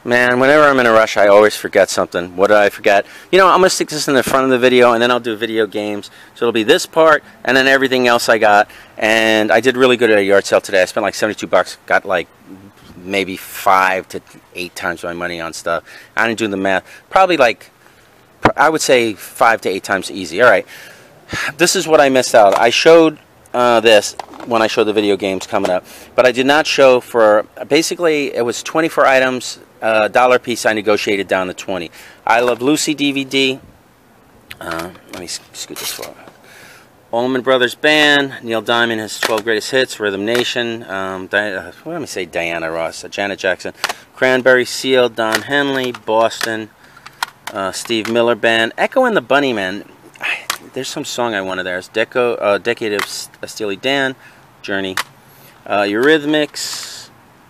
Man, whenever I'm in a rush, I always forget something. What did I forget? You know, I'm going to stick this in the front of the video, and then I'll do video games. So it'll be this part, and then everything else I got. And I did really good at a yard sale today. I spent like 72 bucks. Got like maybe 5 to 8 times my money on stuff. I didn't do the math. Probably like, I would say 5 to 8 times easy. All right. This is what I missed out. I showed this when I showed the video games coming up. But I did not show for, basically, it was 24 items. $1 piece. I negotiated down to 20. I Love Lucy DVD. Let me scoot this forward. Allman Brothers Band. Neil Diamond, his 12 greatest hits. Rhythm Nation. Let me say Diana Ross. Janet Jackson. Cranberry Seal. Don Henley. Boston. Steve Miller Band. Echo and the Bunnymen. There's some song I wanted there. It's Decade of Steely Dan. Journey. Eurythmics.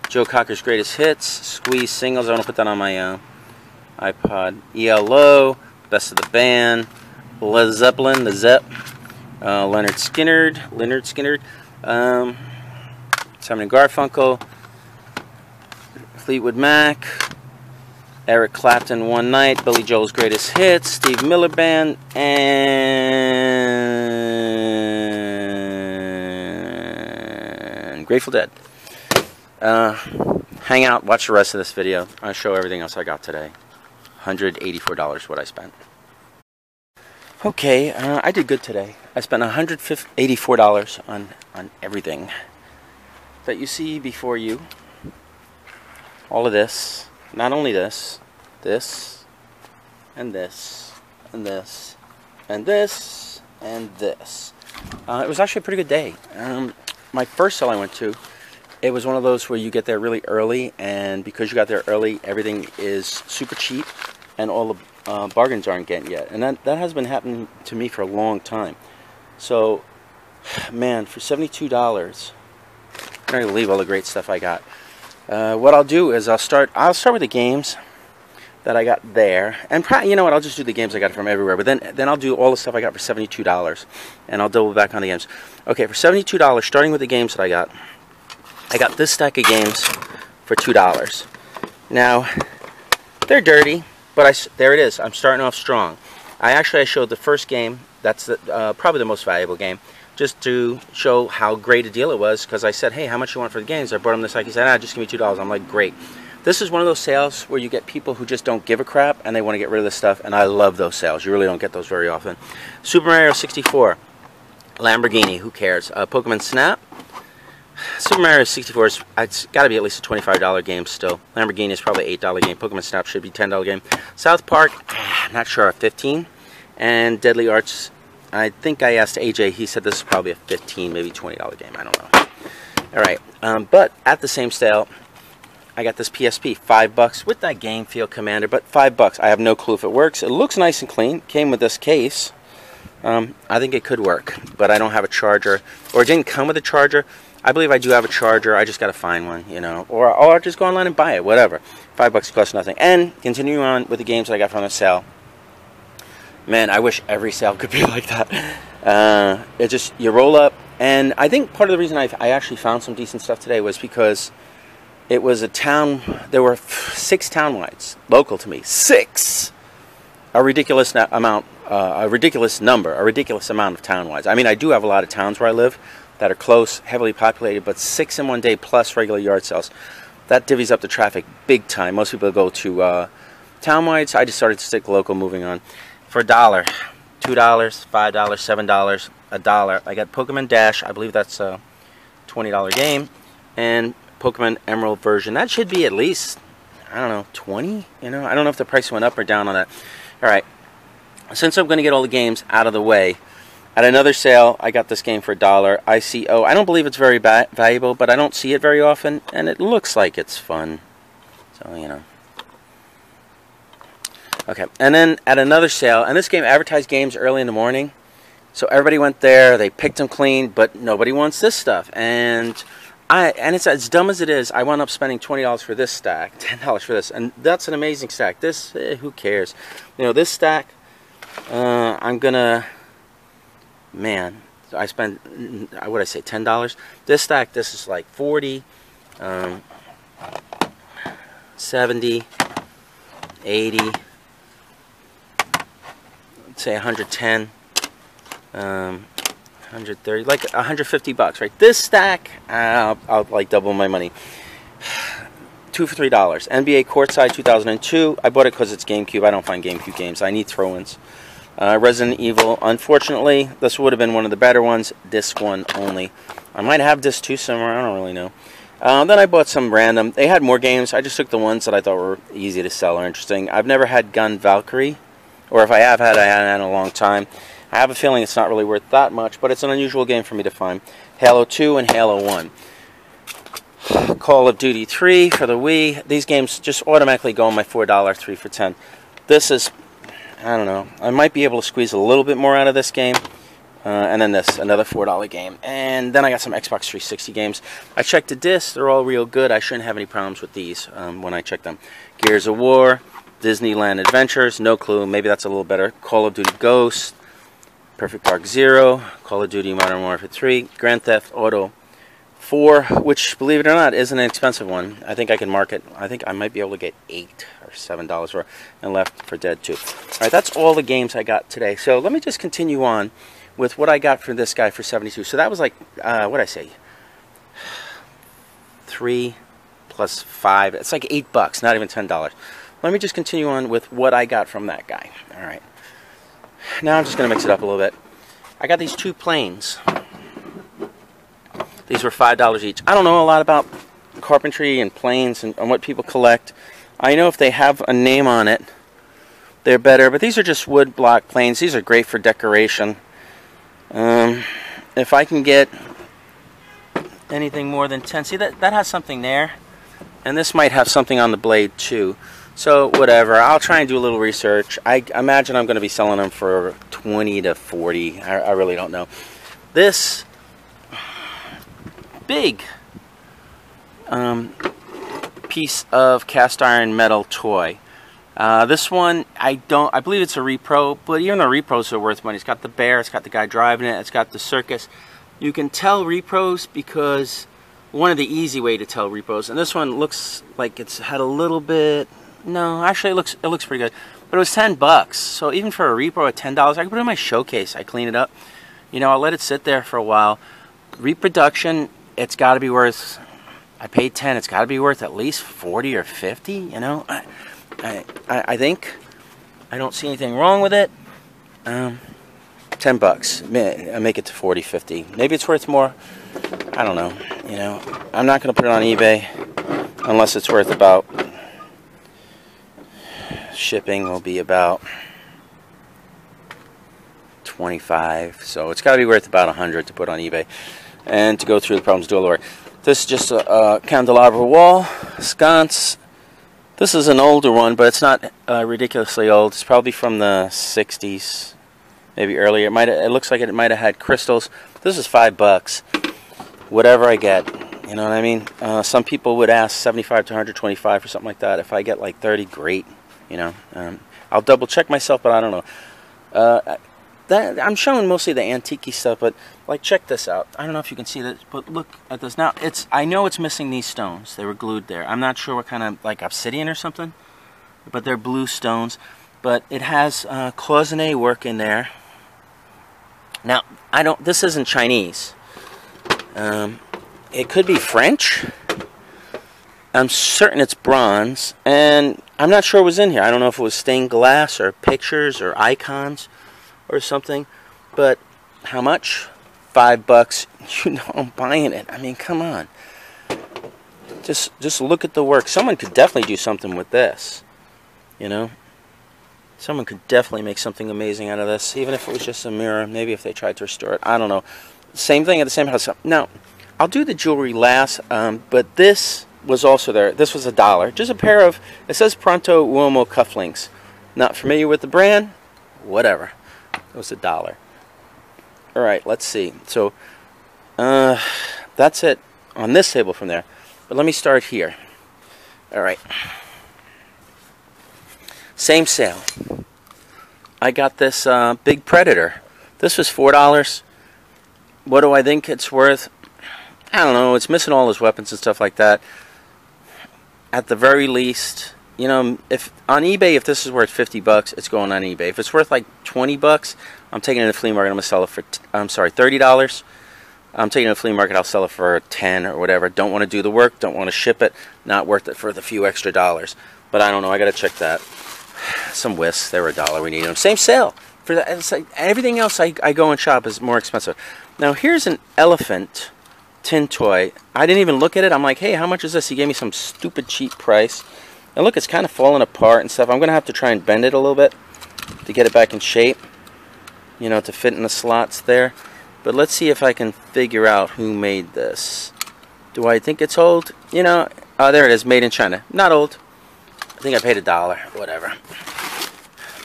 Joe Cocker's Greatest Hits, Squeeze Singles, I want to put that on my iPod, ELO, Best of the Band, Led Zeppelin, the Zepp, Leonard Skinner, Simon & Garfunkel, Fleetwood Mac, Eric Clapton, One Night, Billy Joel's Greatest Hits, Steve Miller Band, and Grateful Dead. Hang out, watch the rest of this video. I'll show everything else I got today. $184 what I spent. Okay, I did good today. I spent $184 on everything that you see before you. All of this. Not only this, this, and this, and this, and this, and this. It was actually a pretty good day. My first sale I went to, it was one of those where you get there really early, and because you got there early, everything is super cheap, and all the bargains aren't getting yet. And that has been happening to me for a long time. So, man, for $72, I'm going to leave all the great stuff I got. What I'll do is I'll start with the games that I got there, and you know what? I'll just do the games I got from everywhere. But then I'll do all the stuff I got for $72, and I'll double back on the games. Okay, for $72, starting with the games that I got this stack of games for $2. Now, they're dirty, but there it is. I'm starting off strong. I showed the first game. That's probably the most valuable game, just to show how great a deal it was, because I said, hey, how much you want for the games? I brought him this stack. He said, just give me $2. I'm like, great. This is one of those sales where you get people who just don't give a crap, and they want to get rid of this stuff, and I love those sales. You really don't get those very often. Super Mario 64. Lamborghini, who cares? Pokemon Snap. Super Mario 64 it's got to be at least a $25 game still. Lamborghini is probably an $8 game. Pokemon Snap should be $10 game. South Park, I'm not sure, 15. And Deadly Arts, I think I asked AJ, he said this is probably a $15, maybe $20 game. I don't know. Alright, but at the same sale, I got this PSP, $5 with that Game Field Commander, but $5. I have no clue if it works. It looks nice and clean. Came with this case. I think it could work, but I don't have a charger, or it didn't come with a charger. I believe I do have a charger. I just got to find one, you know, or I'll just go online and buy it, whatever. $5 costs nothing. And continuing on with the games that I got from the sale. Man, I wish every sale could be like that. It just, you roll up, and I think part of the reason I actually found some decent stuff today was because it was a town. There were 6 townwides local to me. 6, a ridiculous amount, a ridiculous number, a ridiculous amount of townwides. I mean, I do have a lot of towns where I live that are close, heavily populated, but 6 in one day plus regular yard sales. That divvies up the traffic big time. Most people go to townwides. I just started to stick local, moving on. For $1, $2, $5, $7, $1, I got Pokemon Dash. I believe that's a $20 game. And Pokemon Emerald version. That should be at least, I don't know, 20? You know, I don't know if the price went up or down on that. Alright, since I'm going to get all the games out of the way, at another sale, I got this game for $1. ICO. I don't believe it's very valuable, but I don't see it very often, and it looks like it's fun. So, you know. Okay, and then at another sale, and this game advertised games early in the morning, so everybody went there, they picked them clean, but nobody wants this stuff. And it's as dumb as it is, I wound up spending $20 for this stack, $10 for this, and that's an amazing stack. This, who cares? You know, this stack, I'm gonna... Man, I spent, what would I say, $10? This stack, this is like 40, 70, 80, let's say 110, 130, like 150 bucks, right? This stack, I'll like double my money. 2 for $3. NBA Courtside 2002. I bought it because it's GameCube. I don't find GameCube games. I need throw-ins. Resident Evil. Unfortunately, this would have been one of the better ones. Disc 1 only. I might have Disc 2 somewhere. I don't really know. Then I bought some random. They had more games. I just took the ones that I thought were easy to sell or interesting. I've never had Gun Valkyrie. Or if I have had, I haven't had in a long time. I have a feeling it's not really worth that much, but it's an unusual game for me to find. Halo 2 and Halo 1. Call of Duty 3 for the Wii. These games just automatically go on my $4 3 for 10. This is, I don't know, I might be able to squeeze a little bit more out of this game. And then this, another $4 game. And then I got some Xbox 360 games. I checked the discs, they're all real good. I shouldn't have any problems with these when I check them. Gears of War, Disneyland Adventures, no clue, maybe that's a little better. Call of Duty Ghost, Perfect Dark Zero, Call of Duty Modern Warfare 3, Grand Theft Auto 4, which, believe it or not, is an expensive one. I think I can mark it. I think I might be able to get $8 or $7 for it, and Left 4 Dead 2. All right, that's all the games I got today. So let me just continue on with what I got for this guy for 72. So that was like, what'd I say? 3 plus 5. It's like $8, not even $10. Let me just continue on with what I got from that guy. All right. Now I'm just going to mix it up a little bit. I got these 2 planes. These were $5 each. I don't know a lot about carpentry and planes and what people collect. I know if they have a name on it, they're better. But these are just wood block planes. These are great for decoration. If I can get anything more than 10, see that has something there, and this might have something on the blade too. So whatever, I'll try and do a little research. I imagine I'm going to be selling them for 20 to 40. I really don't know. This big piece of cast iron metal toy. This one, I believe it's a repro, but even the repros are worth money. It's got the bear, it's got the guy driving it, it's got the circus. You can tell repros because one of the easy way to tell repros, and this one looks like it's had a little bit, no, actually it looks pretty good. But it was $10, so even for a repro at $10, I can put it in my showcase. I clean it up. You know, I'll let it sit there for a while. Reproduction, it's got to be worth, I paid 10, it's got to be worth at least 40 or 50, you know. I think I don't see anything wrong with it. $10. I make it to 40, 50. Maybe it's worth more. I don't know. You know, I'm not going to put it on eBay unless it's worth about, shipping will be about 25. So it's got to be worth about 100 to put on eBay and to go through the problems, do all the work. This is just a candelabra wall, sconce. This is an older one, but it's not ridiculously old. It's probably from the 60s, maybe earlier. It looks like it might have had crystals. This is $5. Whatever I get, you know what I mean? Some people would ask 75 to 125 or something like that. If I get like 30, great. You know, I'll double check myself, but I don't know. I'm showing mostly the antique stuff, but like check this out. I don't know if you can see that, but look at this. Now I know it's missing these stones. They were glued there. I'm not sure what kind of, like obsidian or something, but they're blue stones. But it has cloisonné work in there. Now this isn't Chinese. It could be French. I'm certain it's bronze, and I'm not sure what was in here. I don't know if it was stained glass or pictures or icons or something, but how much? $5. You know I'm buying it. I mean, come on. Just look at the work. Someone could definitely do something with this, you know. Someone could definitely make something amazing out of this, even if it was just a mirror. Maybe if they tried to restore it. I don't know. Same thing at the same house. Now, I'll do the jewelry last, but this was also there. This was $1. Just a pair of, it says Pronto Uomo cufflinks. Not familiar with the brand? Whatever. It was $1. Alright, let's see. So, that's it on this table from there. But let me start here. Alright. Same sale. I got this big Predator. This was $4. What do I think it's worth? I don't know. It's missing all his weapons and stuff like that. At the very least, you know, if on eBay, if this is worth $50, it's going on eBay. If it's worth like $20, I'm taking it to the flea market. I'm gonna sell it for $30. I'm taking it to the flea market. I'll sell it for 10 or whatever. Don't want to do the work. Don't want to ship it. Not worth it for the few extra dollars. But I don't know. I gotta check that. Some whisks. They were $1. We need them. Same sale for that. It's like everything else I go and shop is more expensive. Now here's an elephant tin toy. I didn't even look at it. I'm like, hey, how much is this? He gave me some stupid cheap price. And look, it's kind of falling apart and stuff. I'm gonna have to try and bend it a little bit to get it back in shape, you know, to fit in the slots there. But let's see if I can figure out who made this. Do I think it's old? You know, oh, there it is, made in China. Not old. I think I paid $1, whatever.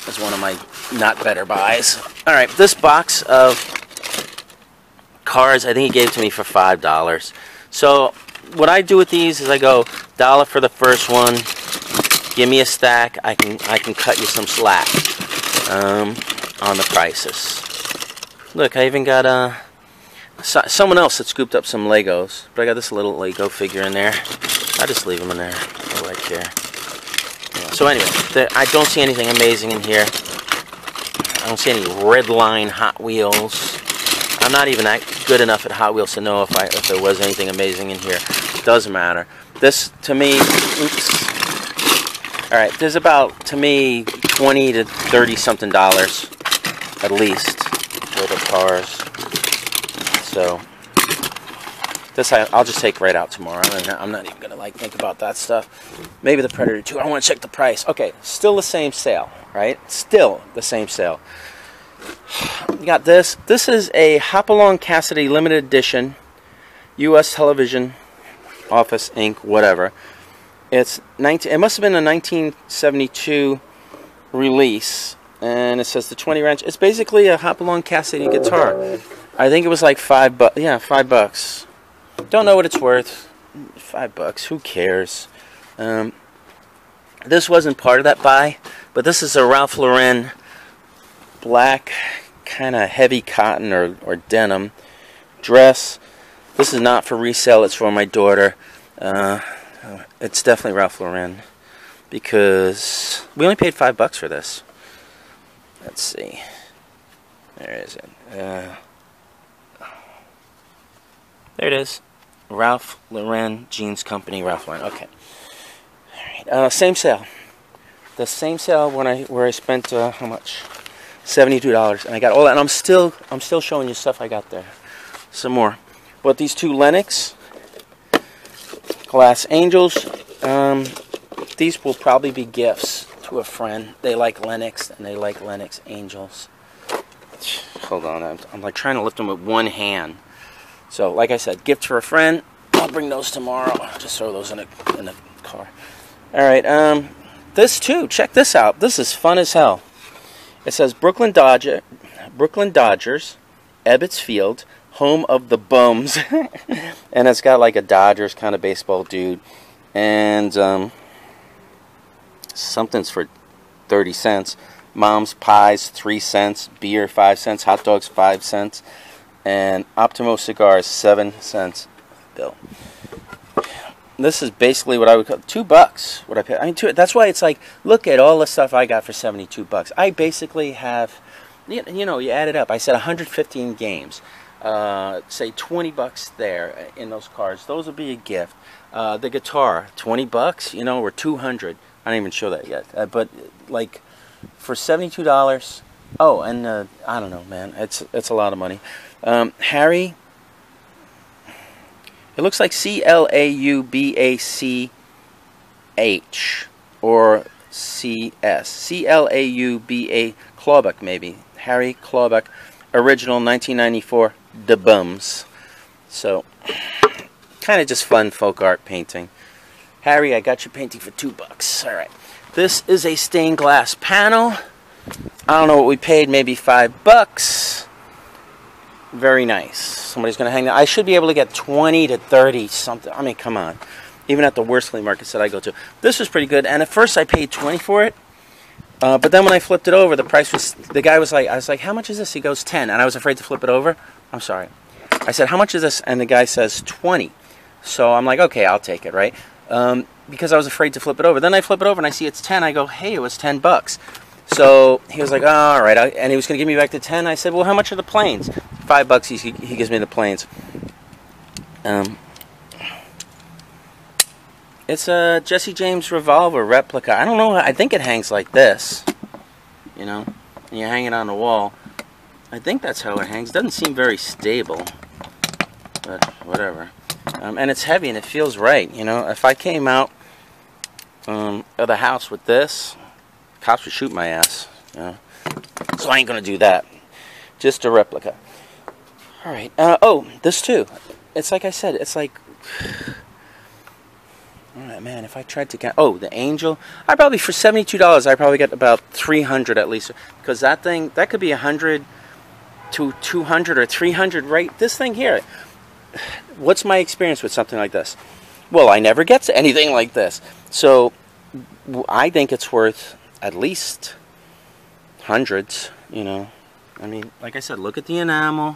That's one of my not better buys. Alright, this box of cards, I think he gave it to me for $5. So, what I do with these is I go, $1 for the first one, give me a stack, I can cut you some slack on the prices. Look, I even got someone else that scooped up some Legos, but I got this little Lego figure in there. I just leave them in there. What do I care? Yeah. So anyway, I don't see anything amazing in here. I don't see any red line Hot Wheels. I'm not even good enough at Hot Wheels to know if there was anything amazing in here. It doesn't matter. This, to me, oops. All right, there's about, to me, 20 to 30 something dollars at least for the cars. So this I'll just take right out tomorrow. I'm not even gonna like think about that stuff. Maybe the Predator 2. I want to check the price. Okay, still the same sale, right? Still the same sale. You got this. This is a Hopalong Cassidy limited edition, U.S. Television, Office Inc. Whatever. It must have been a 1972 release, and it says the 20 wrench. It's basically a Hopalong Cassidy guitar. I think it was like $5. Yeah, $5. Don't know what it's worth. $5. Who cares? This wasn't part of that buy, but this is a Ralph Lauren black, kind of heavy cotton or denim dress. This is not for resale. It's for my daughter. It's definitely Ralph Lauren because we only paid $5 for this. Let's see. There is it. There it is. Ralph Lauren Jeans Company, Ralph Lauren. Okay. All right. Same sale. The same sale where I spent how much? $72, and I got all that. And I'm still showing you stuff I got there. Some more. But these two Lennox Glass Angels. These will probably be gifts to a friend. They like Lennox and they like Lennox Angels. Hold on. I'm like trying to lift them with one hand. So, like I said, gift for a friend. I'll bring those tomorrow. Just throw those in the car. All right. This too. Check this out. This is fun as hell. It says Brooklyn Dodgers, Ebbets Field, home of the Bums, and it's got like a Dodgers kind of baseball dude, and something's for 30 cents. Mom's Pies 3 cents, beer 5 cents, hot dogs 5 cents. And Optimo cigars, 7 cents bill. This is basically what I would call $2. What I pay? I mean, that's why it's like, look at all the stuff I got for $72. I basically have, you know, you add it up. I said 115 games. Say $20 there in those cards. Those would be a gift. The guitar, $20. You know, or $200. I didn't even show that yet. But like for $72. Oh, and I don't know, man. It's a lot of money. Harry, it looks like Claubach or CS. Claubach, Glaubach maybe. Harry Glaubach, original 1994, The Bums. So, kind of just fun folk art painting. Harry, I got your painting for $2. Alright. This is a stained glass panel. I don't know what we paid, maybe $5. Very nice. Somebody's going to hang that. I should be able to get 20 to 30 something. I mean, come on. Even at the worst flea markets that I go to. This was pretty good. And at first I paid 20 for it. But then when I flipped it over, the price was, the guy was like, I was like, how much is this? He goes, 10. And I was afraid to flip it over. I'm sorry. I said, how much is this? And the guy says 20. So I'm like, okay, I'll take it, right? because I was afraid to flip it over. Then I flip it over and I see it's 10. I go, hey, it was 10 bucks. So he was like, oh, all right. And he was going to give me back the 10. I said, well, how much are the planes? $5 he gives me the planes. It's a Jesse James revolver replica. I don't know. I think it hangs like this. You know, and you hang it on the wall. I think that's how it hangs. Doesn't seem very stable, but whatever. And it's heavy and it feels right. You know, if I came out of the house with this, cops would shoot my ass. You know? So I ain't gonna do that. Just a replica. All right. Oh, this too. It's like I said. It's like. Alright, man, if I tried to get... Oh, the Angel. I probably, for $72, I probably get about 300 at least. Because that thing, that could be 100 to 200 or 300, right? This thing here. What's my experience with something like this? Well, I never get to anything like this. So, I think it's worth at least hundreds, you know. I mean, like I said, look at the enamel.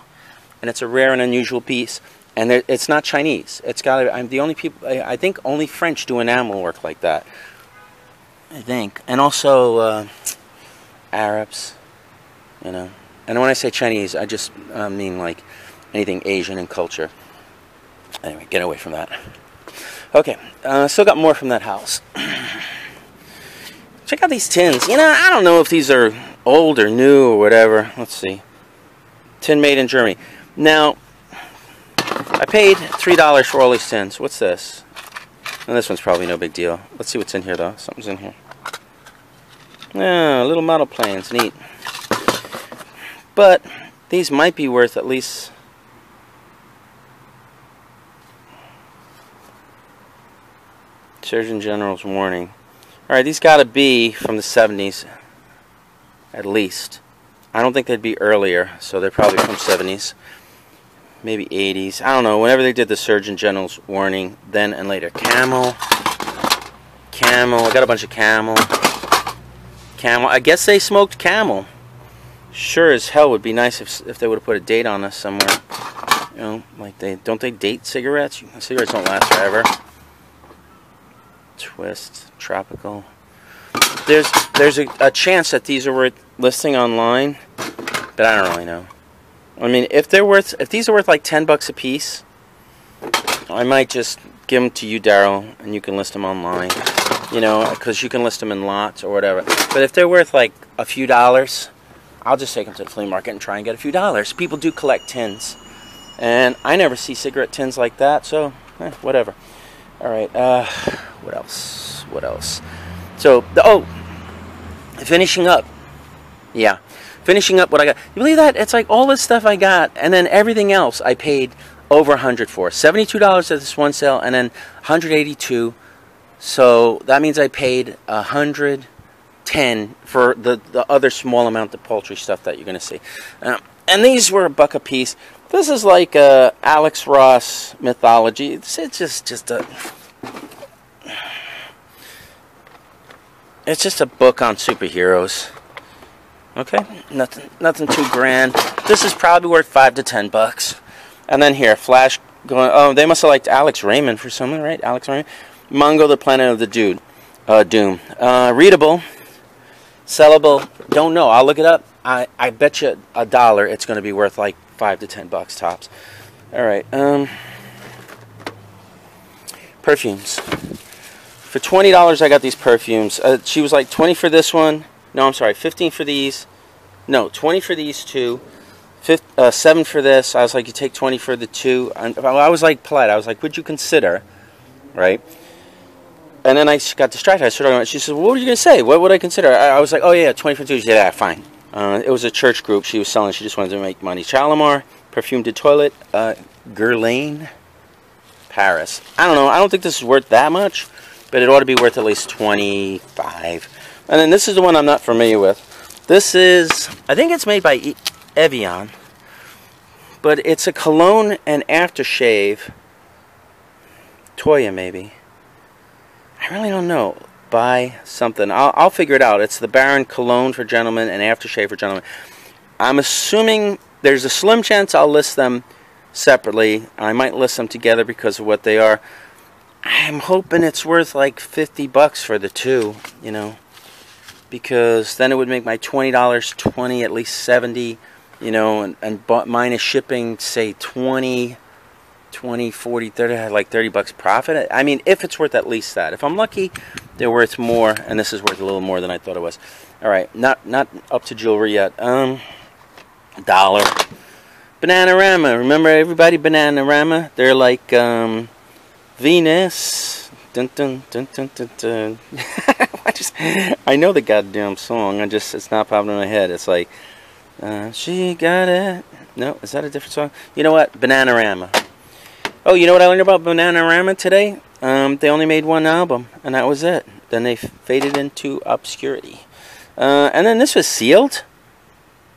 And it's a rare and unusual piece. And it's not Chinese. It's got. I'm the only people. I think only French do enamel work like that. I think, and also Arabs. You know, and when I say Chinese, I just mean like anything Asian in culture. Anyway, get away from that. Okay, still got more from that house. Check out these tins. You know, I don't know if these are old or new or whatever. Let's see. Tin made in Germany. Now. I paid $3 for all these tins. What's this? And this one's probably no big deal. Let's see what's in here, though. Something's in here. Yeah, little model planes. Neat. But these might be worth at least... Surgeon General's warning. Alright, these got to be from the 70s. At least. I don't think they'd be earlier, so they're probably from 70s. Maybe 80s. I don't know. Whenever they did the Surgeon General's warning, then and later. Camel. Camel. I got a bunch of camel. Camel. I guess they smoked camel. Sure as hell would be nice if they would have put a date on us somewhere. You know, like don't they date cigarettes? Cigarettes don't last forever. Twist. Tropical. There's a chance that these are worth listing online, but I don't really know. I mean, if these are worth like $10 a piece, I might just give them to you, Daryl, and you can list them online. You know, because you can list them in lots or whatever. But if they're worth like a few dollars, I'll just take them to the flea market and try and get a few dollars. People do collect tins, and I never see cigarette tins like that, so whatever. All right, what else? What else? So, finishing up. Yeah. Finishing up what I got. You believe that? It's like all this stuff I got, and then everything else I paid over $100 for. $72 at this one sale, and then $182. So that means I paid $110 for the other small amount of poultry stuff that you're going to see. And these were $1 a piece. This is like Alex Ross mythology. It's just a... It's just a book on superheroes. Okay, nothing too grand. This is probably worth $5 to $10. And then here, Flash going. Oh, they must have liked Alex Raymond for someone, right? Alex Raymond. Mungo, the Planet of the Doom. Readable, sellable. Don't know. I'll look it up. I bet you $1 it's going to be worth like $5 to $10 tops. All right. Perfumes. For $20, I got these perfumes. She was like 20 for this one. No, I'm sorry, 15 for these. No, 20 for these two. 7 for this. I was like, you take 20 for the two. I was like polite. I was like, would you consider? Right? And then I got distracted. I started. She said, well, what were you going to say? What would I consider? I was like, oh, yeah, 20 for two. She said, yeah, fine. It was a church group she was selling. She just wanted to make money. Shalimar, Perfume de Toilette, Guerlain, Paris. I don't know. I don't think this is worth that much, but it ought to be worth at least 25. And then this is the one I'm not familiar with. This is, I think it's made by Evian, but it's a cologne and aftershave. Toya, maybe. I really don't know. Buy something. I'll figure it out. It's the Baron Cologne for gentlemen and aftershave for gentlemen. I'm assuming there's a slim chance I'll list them separately. I might list them together because of what they are. I'm hoping it's worth like 50 bucks for the two, you know, because then it would make my $20 20, at least 70, you know, and minus shipping, say 20, 40, 30, like 30 bucks profit. I mean, if it's worth at least that. If I'm lucky, they're worth more, and this is worth a little more than I thought it was. All right, not up to jewelry yet. $1. Bananarama. Remember everybody? Bananarama. They're like Venus. Dun dun dun dun dun dun. I know the goddamn song. It's not popping in my head. It's like she got it. No, is that a different song? You know what? Bananarama. Oh, you know what I learned about Bananarama today? They only made one album, and that was it. Then they faded into obscurity. And then this was sealed.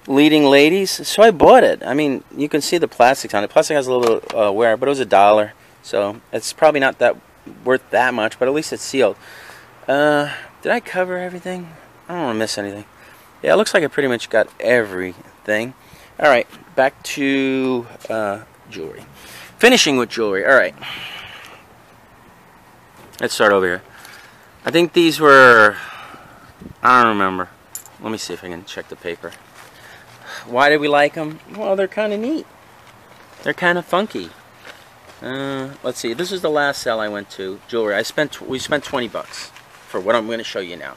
Leading Ladies. So I bought it. I mean, you can see the plastic on it. Plastic has a little wear, but it was $1. So it's probably not that worth that much, but at least it's sealed. Did I cover everything? I don't want to miss anything. Yeah, it looks like I pretty much got everything. All right, back to jewelry. Finishing with jewelry. All right. Let's start over here. I think these were, I don't remember. Let me see if I can check the paper. Why did we like them? Well, they're kind of neat. They're kind of funky. Let's see. This is the last sale I went to. Jewelry. We spent 20 bucks for what I'm going to show you now.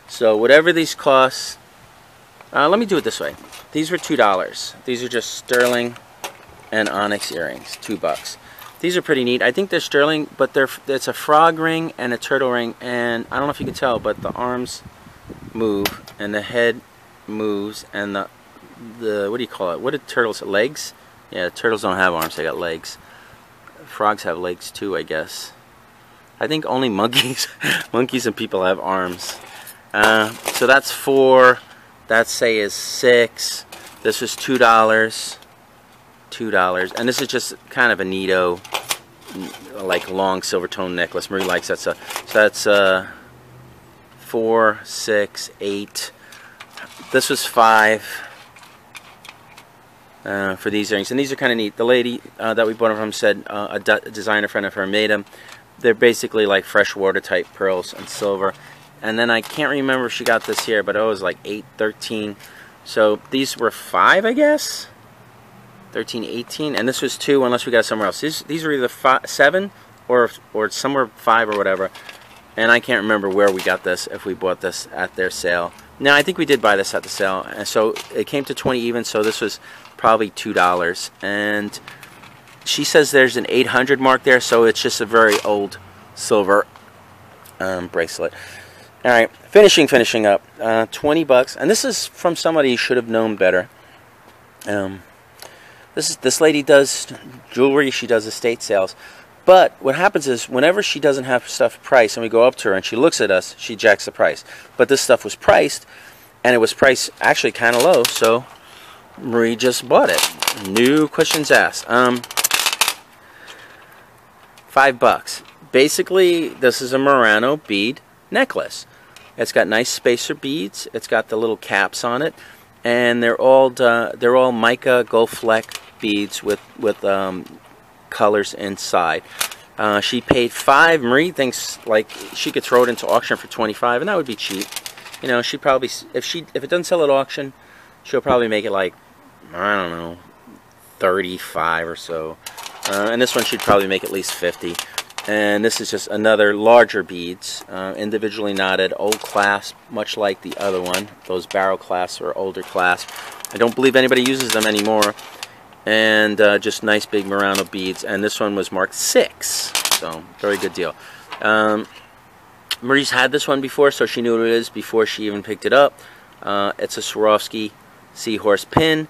So whatever these cost, let me do it this way. These were $2. These are just sterling and onyx earrings. $2. These are pretty neat. I think they're sterling, but it's a frog ring and a turtle ring, and I don't know if you can tell, but the arms move and the head moves, and the what do you call it? What do turtles? Legs? Yeah, turtles don't have arms. They got legs. Frogs have legs too, I guess. I think only monkeys, monkeys and people have arms. So that's 4. That say is 6. This was $2. $2, and this is just kind of a neato, like long silver tone necklace. Marie likes that stuff. So that's 4, 6, 8. This was 5 for these earrings, and these are kind of neat. The lady that we bought them from said a designer friend of her made them. They're basically like freshwater type pearls and silver. And then I can't remember if she got this here, but it was like 8, 13. So these were 5, I guess. 13, 18, and this was 2 unless we got it somewhere else. These were either 7 or somewhere 5 or whatever. And I can't remember where we got this, if we bought this at their sale. No, I think we did buy this at the sale. And so it came to 20 even, so this was probably $2. And she says there's an 800 mark there, so it's just a very old silver bracelet. All right, finishing up. 20 bucks, and this is from somebody you should have known better. This lady does jewelry. She does estate sales. But what happens is whenever she doesn't have stuff priced and we go up to her and she looks at us, she jacks the price. But this stuff was priced, and it was priced actually kind of low, so Marie just bought it. No questions asked. $5. Basically, this is a Murano bead necklace. It's got nice spacer beads. It's got the little caps on it, and they're all mica gold fleck beads with colors inside. She paid $5. Marie thinks like she could throw it into auction for $25, and that would be cheap. You know, she probably, if it doesn't sell at auction, she'll probably make it like, I don't know, 35 or so. And this one she'd probably make at least 50. And this is just another larger beads, individually knotted, old clasp, much like the other one. Those barrel clasps or older clasp. I don't believe anybody uses them anymore. And just nice big Murano beads. And this one was marked 6, so very good deal. Marie's had this one before, so she knew what it is before she even picked it up. It's a Swarovski seahorse pin.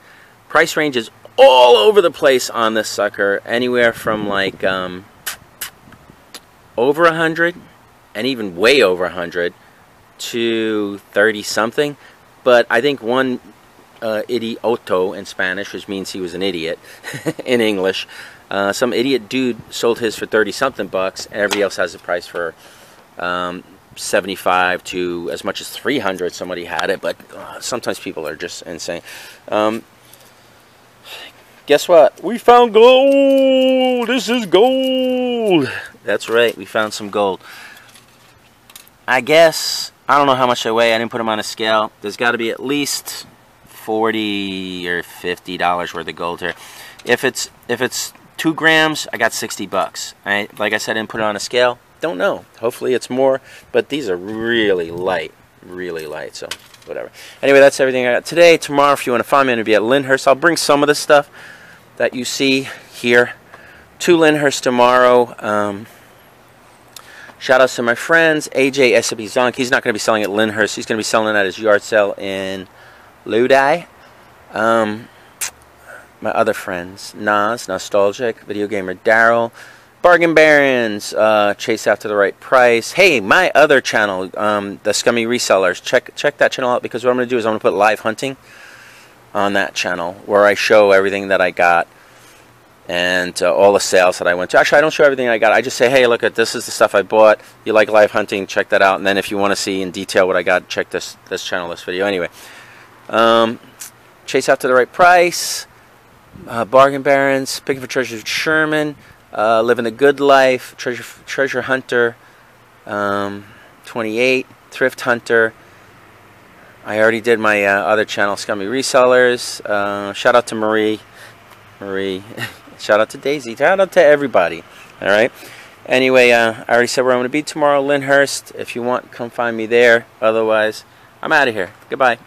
Price range is all over the place on this sucker, anywhere from like over 100 and even way over 100 to 30 something. But I think one idioto in Spanish, which means he was an idiot in English, some idiot dude sold his for 30 something bucks, and everybody else has a price for 75 to as much as 300. Somebody had it, but sometimes people are just insane. Guess what? We found gold! This is gold! That's right. We found some gold. I guess, I don't know how much I weigh. I didn't put them on a scale. There's got to be at least $40 or $50 worth of gold here. If it's 2 grams, I got 60 bucks. Like I said, I didn't put it on a scale. Don't know. Hopefully it's more, but these are really light, so whatever. Anyway, that's everything I got today. Tomorrow, if you want to find me, I'm going to be at Lyndhurst. I'll bring some of the stuff that you see here to Lyndhurst tomorrow. Shout outs to my friends, AJ S.B. Zonk. He's not going to be selling at Lyndhurst. He's going to be selling at his yard sale in Lodi. My other friends, Naztalgic, VideoGamerDaryll, Bargain Barons, Chase After the Right Price. Hey, my other channel, the Scummy Resellers. Check that channel out, because what I'm going to do is I'm going to put live hunting on that channel where I show everything that I got and all the sales that I went to. Actually, I don't show everything I got. I just say, hey, look, this is the stuff I bought. You like live hunting, check that out. And then if you want to see in detail what I got, check this channel, this video. Anyway, Chase After the Right Price, Bargain Barons, Picking for Treasures with Sherman, Living the Good Life, Treasure Hunter, 28, Thrift Hunter. I already did my other channel, Scummy Resellers. Shout out to Marie. Shout out to Daisy. Shout out to everybody. All right. Anyway, I already said where I'm going to be tomorrow, Lyndhurst. If you want, come find me there. Otherwise, I'm out of here. Goodbye.